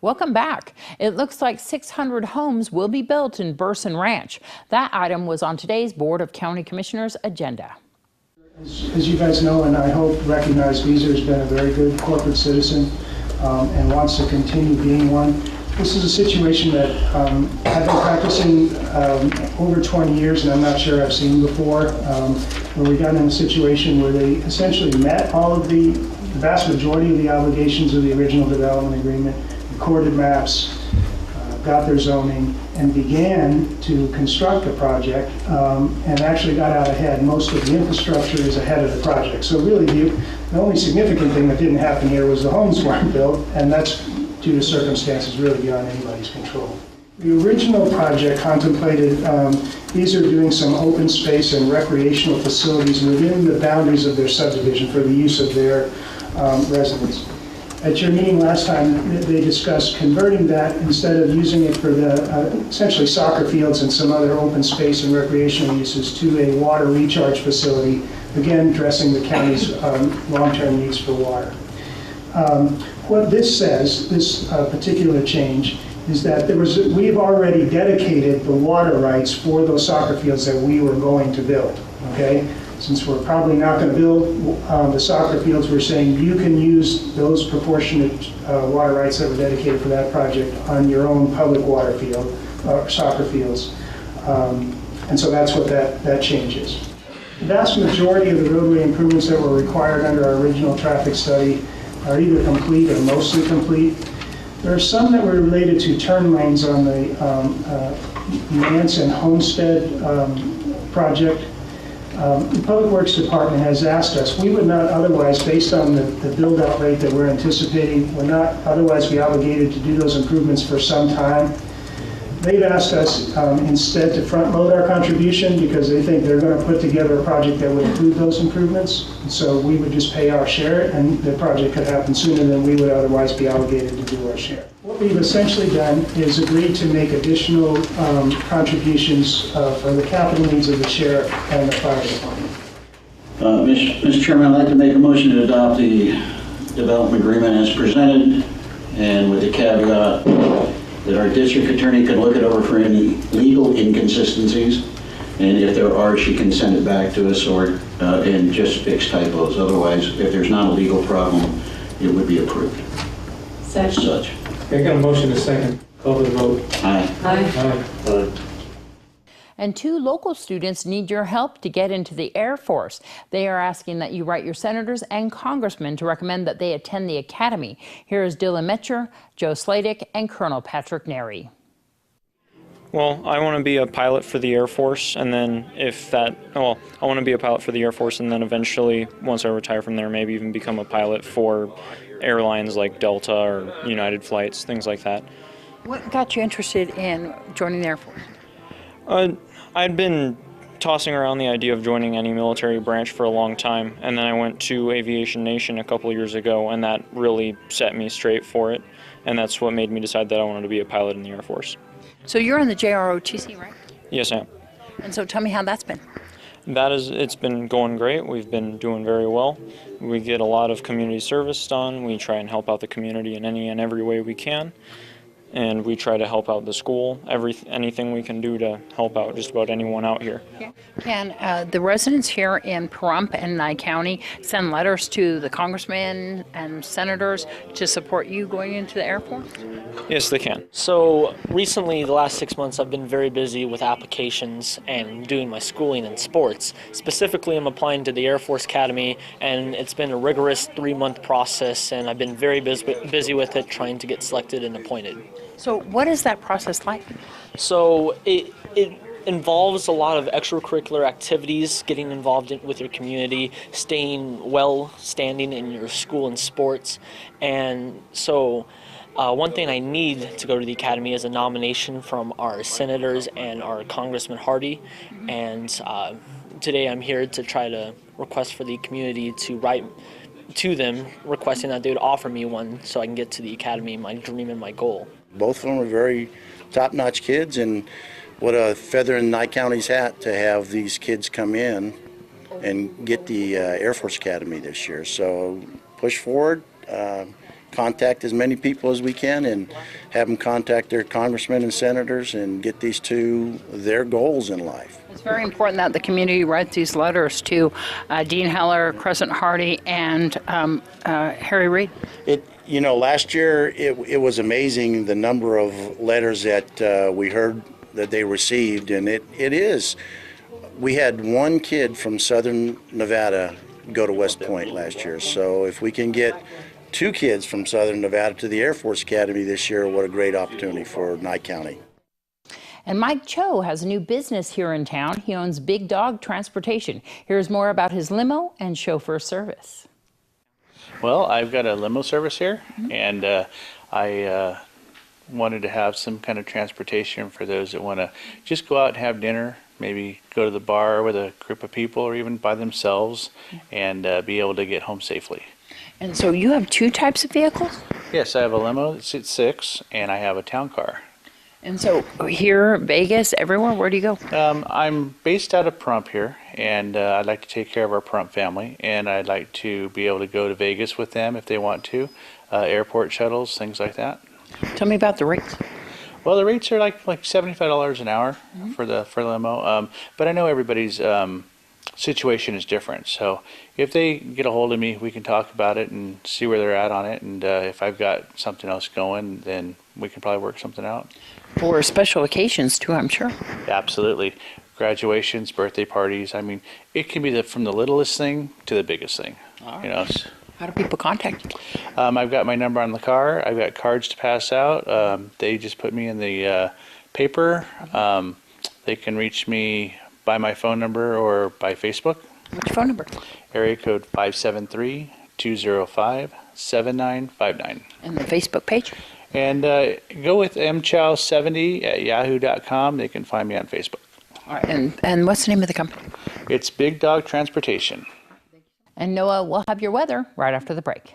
Welcome back. It looks like 600 homes will be built in Burson Ranch. That item was on today's Board of County Commissioners agenda. As you guys know, and I hope recognize, Beezer has been a very good corporate citizen and wants to continue being one. This is a situation that I've been practicing over 20 years, and I'm not sure I've seen before, where we got in a situation where they essentially met all of the vast majority of the obligations of the original development agreement, recorded maps, got their zoning, and began to construct the project, and actually got out ahead. Most of the infrastructure is ahead of the project. So really the only significant thing that didn't happen here was the homes weren't built, and that's due to circumstances really beyond anybody's control. The original project contemplated these are doing some open space and recreational facilities within the boundaries of their subdivision for the use of their residents. At your meeting last time, they discussed converting that, instead of using it for the essentially soccer fields and some other open space and recreational uses, to a water recharge facility, again addressing the county's long-term needs for water. What this says, this particular change, is that we've already dedicated the water rights for those soccer fields that we were going to build, okay? Since we're probably not going to build the soccer fields, we're saying you can use those proportionate water rights that were dedicated for that project on your own public water field, soccer fields. And so that's what that changes. The vast majority of the roadway improvements that were required under our original traffic study are either complete or mostly complete. There are some that were related to turn lanes on the Nance and Homestead project. The Public Works Department has asked us, we would not otherwise, based on the build-out rate that we're anticipating, would not otherwise be obligated to do those improvements for some time. They've asked us instead to front-load our contribution because they think they're going to put together a project that would include those improvements. And so we would just pay our share, and the project could happen sooner than we would otherwise be obligated to do our share. What we've essentially done is agreed to make additional contributions for the capital needs of the sheriff and the fire department. Mr. Chairman, I'd like to make a motion to adopt the development agreement as presented, and with the caveat that our district attorney could look it over for any legal inconsistencies, and if there are, she can send it back to us, or and just fix typos. Otherwise, if there's not a legal problem, it would be approved. Second. As such. I got a motion to second. Call for the vote. Aye. Aye. Aye. And 2 local students need your help to get into the Air Force. They are asking that you write your senators and congressmen to recommend that they attend the academy. Here is Dylan Metcher, Joe Sladek, and Colonel Patrick Neri. Well, I want to be a pilot for the Air Force, and then I want to be a pilot for the Air Force, and then eventually, once I retire from there, maybe even become a pilot for airlines like Delta or United Flights, things like that. What got you interested in joining the Air Force? I'd been tossing around the idea of joining any military branch for a long time, and then I went to Aviation Nation a couple years ago, and that really set me straight for it, and that's what made me decide that I wanted to be a pilot in the Air Force. So you're in the JROTC, right? Yes, I am. And so tell me how that's been. It's been going great. We've been doing very well. We get a lot of community service done. We try and help out the community in any and every way we can. And we try to help out the school, anything we can do to help out just about anyone out here. Can the residents here in Pahrump and Nye County send letters to the congressmen and senators to support you going into the Air Force? Yes, they can. So recently, the last 6 months, I've been very busy with applications and doing my schooling and sports. Specifically, I'm applying to the Air Force Academy, and it's been a rigorous 3-month process, and I've been very busy with it, trying to get selected and appointed. So what is that process like? So it involves a lot of extracurricular activities, getting involved with your community, staying standing in your school and sports. And so one thing I need to go to the academy is a nomination from our senators and our Congressman Hardy. And today I'm here to try to request for the community to write to them requesting that they would offer me one so I can get to the academy, my dream and my goal. Both of them are very top-notch kids, and what a feather in Nye County's hat to have these kids come in and get the Air Force Academy this year. So push forward, contact as many people as we can and have them contact their congressmen and senators and get these to their goals in life. It's very important that the community writes these letters to Dean Heller, Crescent Hardy, and Harry Reid. Last year it was amazing the number of letters that we heard that they received, and it is. We had one kid from Southern Nevada go to West Point last year, so if we can get 2 kids from Southern Nevada to the Air Force Academy this year, what a great opportunity for Nye County. And Mike Chow has a new business here in town. He owns Big Dog Transportation. Here's more about his limo and chauffeur service. Well, I've got a limo service here, and I wanted to have some kind of transportation for those that want to just go out and have dinner, maybe go to the bar with a group of people or even by themselves, and be able to get home safely. And so you have 2 types of vehicles? Yes, I have a limo that sits 6, and I have a town car. And so here, Vegas, everywhere, where do you go? I'm based out of Pahrump here, and I'd like to take care of our Pahrump family, and I'd like to be able to go to Vegas with them if they want to, airport shuttles, things like that. Tell me about the rates. Well, the rates are like $75 an hour for the limo, but I know everybody's situation is different. So if they get a hold of me, we can talk about it and see where they're at on it. And if I've got something else going, then we can probably work something out. For special occasions too, I'm sure. Yeah, absolutely. Graduations, birthday parties. I mean, it can be from the littlest thing to the biggest thing. All You know. How do people contact you? I've got my number on the car. I've got cards to pass out. They just put me in the paper. They can reach me by my phone number or by Facebook. What's your phone number? Area code 573-205-7959. And the Facebook page? And go with mchow70@yahoo.com. They can find me on Facebook. All right. And what's the name of the company? It's Big Dog Transportation. And Noah, we'll have your weather right after the break.